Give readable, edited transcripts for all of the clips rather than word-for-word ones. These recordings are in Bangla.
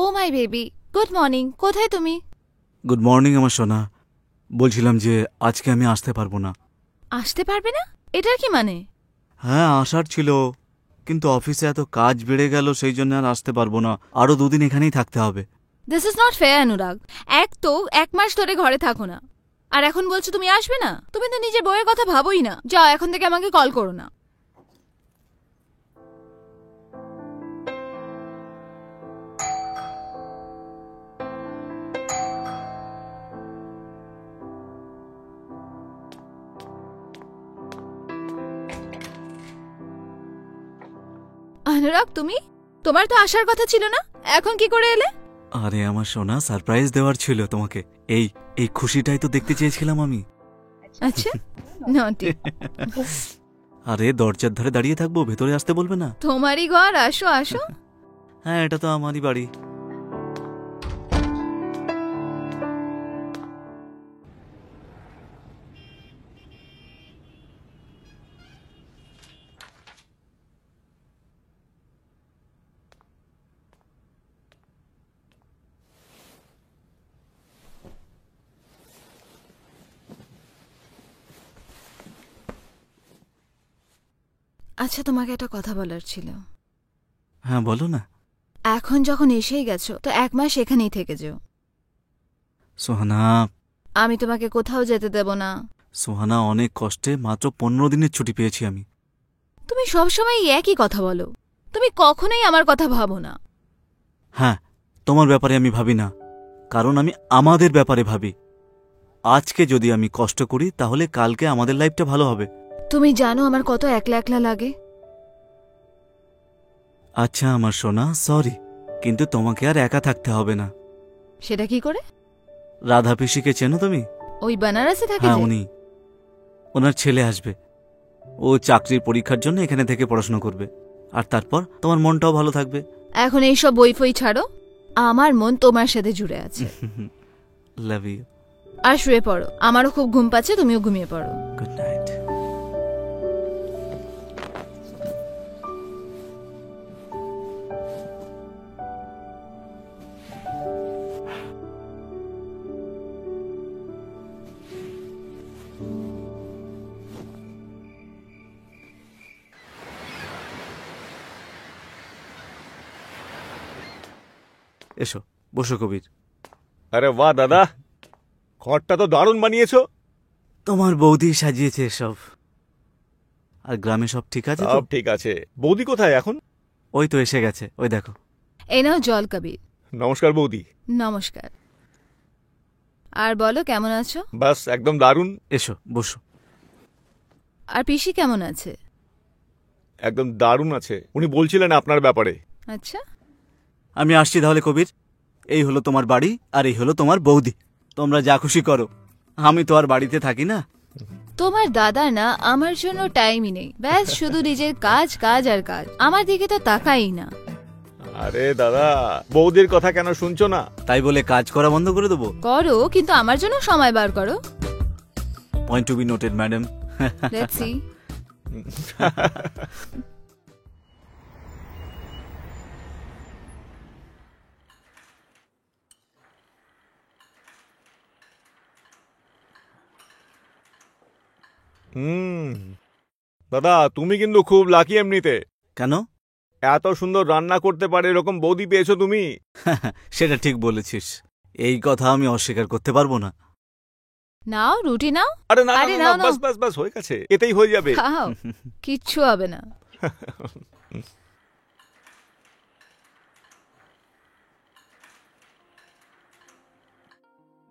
O my baby, good morning. কোথায় তুমি? গুড মর্নিং আমার সোনা। বলছিলাম যে আজকে আমি আসতে পারবো না। আসতে পারবে না? এটার কি মানে? হ্যাঁ, আসার ছিল, কিন্তু অফিসে এত কাজ বেড়ে গেল, সেই জন্য আর আসতে পারবো না। আরো 2 দিন এখানেই থাকতে হবে। দিস ইজ নট ফেয়ার অনুরাগ। এক তো 1 মাস ধরে ঘরে থাকো না, আর এখন বলছো তুমি আসবে না। তুমি তো নিজের বউয়ের কথা ভাবোই না। যাও, এখন থেকে আমাকে কল করো না। অনুরাগ, তুমি? তোমার তো আসার কথা ছিল না, এখন কি করে এলে? আরে আমার সোনা, সারপ্রাইজ দেওয়ার ছিল তোমাকে। এই এই খুশিটাই তো দেখতে চেয়েছিলাম আমি। আচ্ছা, নটি। আরে দরজার ধারে দাঁড়িয়ে থাকবো, ভেতরে আসতে বলবে না? তোমারই ঘর, আসো আসো। হ্যাঁ, এটা তো আমারই বাড়ি। আচ্ছা, তোমাকে একটা কথা বলার ছিল। হ্যাঁ বলো না। এখন যখন এসেই গেছো, তো 1 মাস এখানেই থেকে যেও। সোহানা, আমি তোমাকে কোথাও যেতে দেব না। সোহানা, অনেক কষ্টে মাত্র 15 দিনের ছুটি পেয়েছি আমি। তুমি সবসময় একই কথা বলো। তুমি কখনোই আমার কথা ভাবো না। হ্যাঁ, তোমার ব্যাপারে আমি ভাবি না, কারণ আমি আমাদের ব্যাপারে ভাবি। আজকে যদি আমি কষ্ট করি, তাহলে কালকে আমাদের লাইফটা ভালো হবে। তুমি জানো আমার কত একলা একলা লাগে। আচ্ছা আমার সোনা, সরি, কিন্তু তোমাকে আর একা থাকতে হবে না। সেটা কি করে? রাধা পিসিকে চেনো তুমি? ওই বানারসে থাকে হ্যাঁ, যে? উনি। ওনার ছেলে আসবে। ও চাকরির পরীক্ষার জন্য এখানে থেকে পড়াশোনা করবে, আর তারপর তোমার মনটাও ভালো থাকবে। এখন এইসব বই ফই ছাড়ো। আমার মন তোমার সাথে জুড়ে আছে। Love you. আর শুয়ে পড়ো, আমারও খুব ঘুম পাচ্ছে, তুমিও ঘুমিয়ে পড়ো। Good night. এসো, বসো কবির। আরে বাহ দাদা, ঘরটা তো দারুণ বানিয়েছো। তোমার বৌদি সাজিয়েছে এসব। আর গ্রামে সব ঠিক আছে তো? সব ঠিক আছে। বৌদি কোথায় এখন? ওই তো এসে গেছে, ওই দেখো। এই নাও জল, কবির। নমস্কার বৌদি। নমস্কার। আর বলো, কেমন আছো? বাস একদম দারুণ। এসো, বসো। আর পিসি কেমন আছে? একদম দারুণ আছে। উনি বলছিলেন আপনার ব্যাপারে। আচ্ছা। আমি আসছি তাহলে কবির। এই হলো তোমার বাড়ি, আর এই হলো তোমার বৌদি। তোমরা যা খুশি করো, আমি তো আর বাড়িতে থাকি না। তোমার দাদা না আমার জন্য টাইমই নেই, ব্যাস শুধু নিজের কাজ কাজ আর কাজ। আমার দিকে তো তাকাই না। আরে দাদা, বৌদির কথা কেন শুনছো না? তাই বলে কাজ করা বন্ধ করে দেবো? করো, কিন্তু আমার জন্য সময় বার করো। Point to be noted madam. Let's see. দাদা, তুমি কিন্তু খুব লাকি এমনিতে। কেন? এত সুন্দর রান্না করতে পারে এরকম বৌদি পেয়েছো তুমি। সেটা ঠিক বলেছিস, এই কথা আমি অস্বীকার করতে পারবো না। নাও রুটি নাও। আরে না আরে না, নাও, বাস নাও। বাস বাস, হয়ে গেছে, এতেই হয়ে যাবে। খাও, কিচ্ছু হবে না।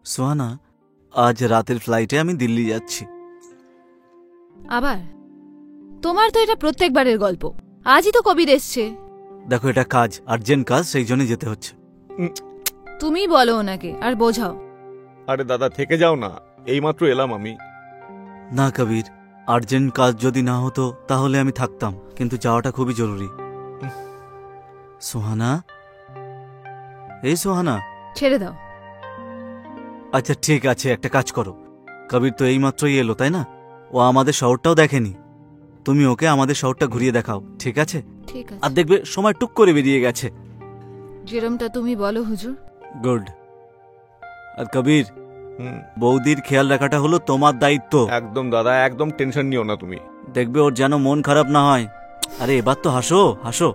সোহানা, আজ রাতের ফ্লাইটে আমি দিল্লি যাচ্ছি। আবার? তোমার তো এটা প্রত্যেকবারের গল্প। আজই তো কবির এসছে। দেখো, এটা কাজ, আর্জেন্ট কাজ, সেই জন্য যেতে হচ্ছে। তুমি বলো ওনাকে আর বোঝাও। আরে দাদা, থেকে যাও না, এইমাত্র এলাম আমি। না কবির, আর্জেন্ট কাজ যদি না হতো তাহলে আমি থাকতাম, কিন্তু যাওয়াটা খুবই জরুরি। সোহানা, এই সোহানা। ছেড়ে দাও। আচ্ছা ঠিক আছে, একটা কাজ করো। কবির তো এইমাত্রই এলো, তাই না? ও আমাদের শহরটাও দেখেনি। তুমি ওকে আমাদের শহরটা ঘুরিয়ে দেখাও, ঠিক আছে? ঠিক আর আছে। দেখবে সময় টুক করে বেরিয়ে গেছে। যেরমটা তুমি বলো হুজুর। গুড। আর কবির, হুম, বৌদির খেয়াল রাখাটা হলো তোমার দায়িত্ব। একদম দাদা, একদম টেনশন নিও না তুমি। দেখবে ওর যেন মন খারাপ না হয়। আরে এবার তো হাসো হাসো।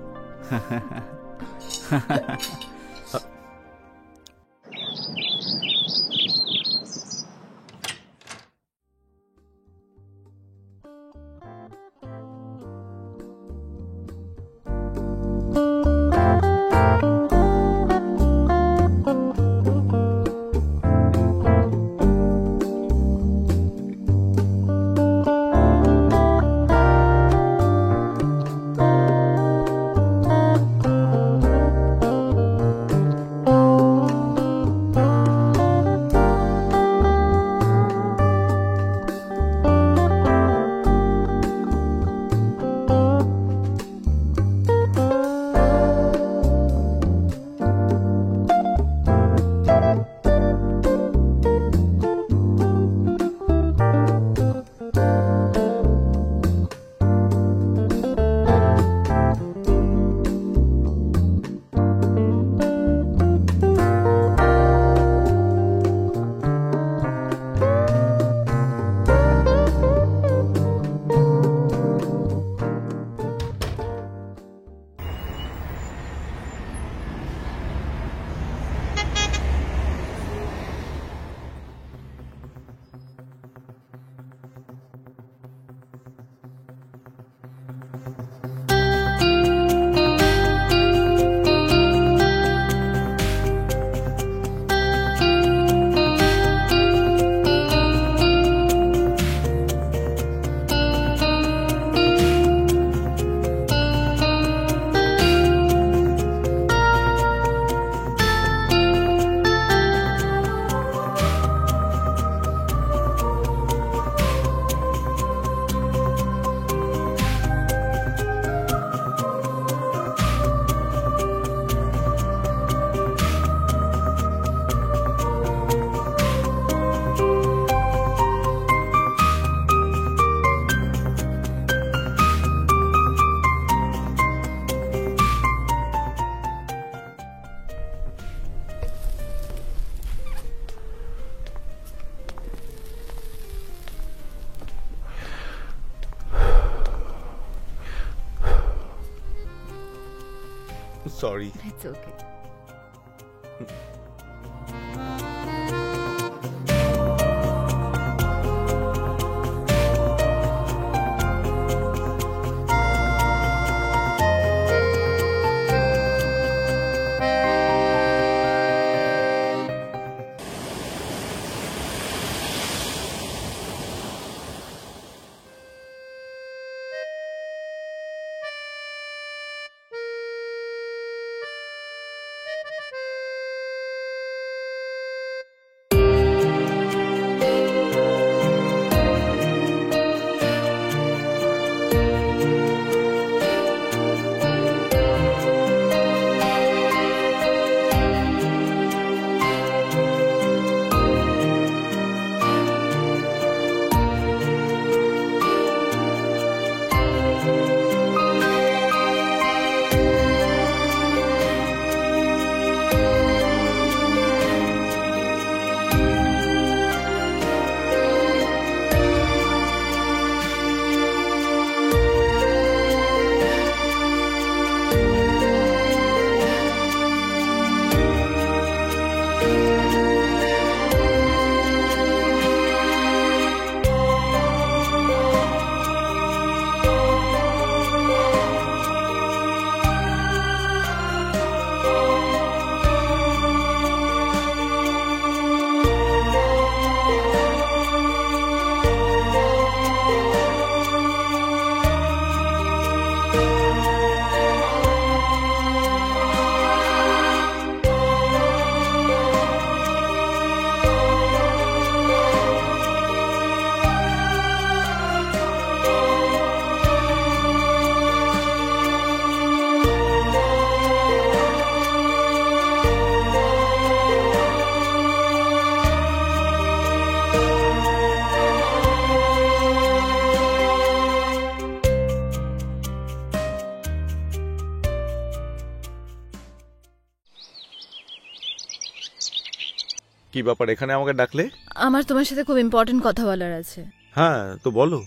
সরি। It's okay. কি ব্যাপার এখানে আমাকে ডাকলে? আমার তোমার সাথে খুব ইম্পর্টেন্ট কথা বলার আছে। হ্যাঁ তো বলো।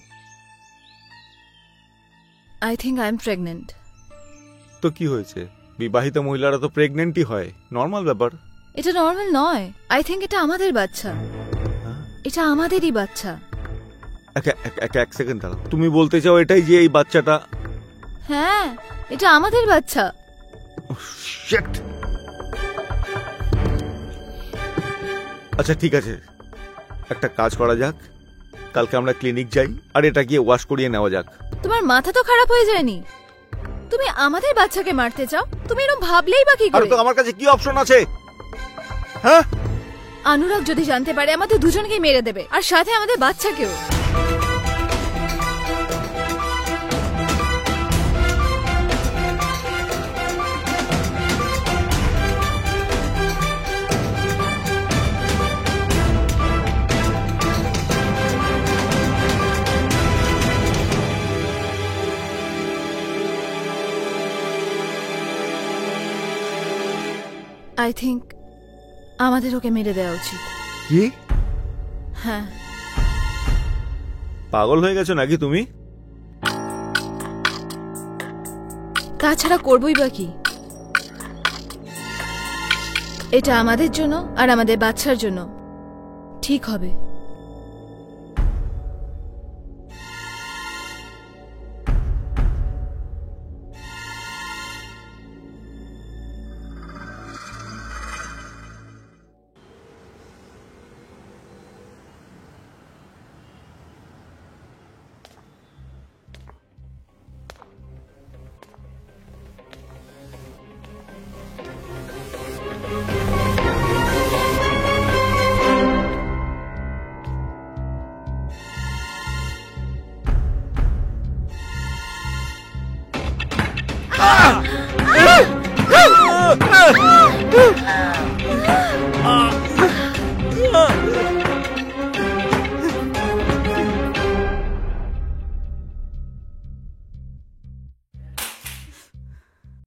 I think I am pregnant. তো কি হয়েছে? বিবাহিত মহিলারা তো প্রেগনেন্টই হয়, নর্মাল ব্যাপার। এটা নর্মাল নয়। আই থিঙ্ক এটা আমাদের বাচ্চা। এটা আমাদেরই বাচ্চা। এক সেকেন্ড দাঁড়াও, তুমি বলতে চাও এটাই যে এই বাচ্চাটা? হ্যাঁ, এটা আমাদের বাচ্চা। Shit! আচ্ছা ঠিক আছে, একটা কাজ করা যাক, কালকে আমরা ক্লিনিক যাই আর এটা গিয়ে ওয়াশ করিয়ে নেওয়া যাক। তোমার মাথা তো খারাপ হয়ে যায়নি? তুমি আমাদের বাচ্চাকে মারতে চাও? তুমি এরকম ভাবলেই বা কি আরে করে? তো আমার কাছে কি অপশন আছে? হ্যাঁ, অনুরাগ যদি জানতে পারে আমাদের দুজনকেই মেরে দেবে, আর সাথে আমাদের বাচ্চাকেও। আই থিঙ্ক আমাদের ওকে মেরে দেওয়া উচিত। কি হ্যাঁ। পাগল হয়ে গেছো নাকি তুমি? তাছাড়া করবই বা কি? এটা আমাদের জন্য আর আমাদের বাচ্চার জন্য ঠিক হবে।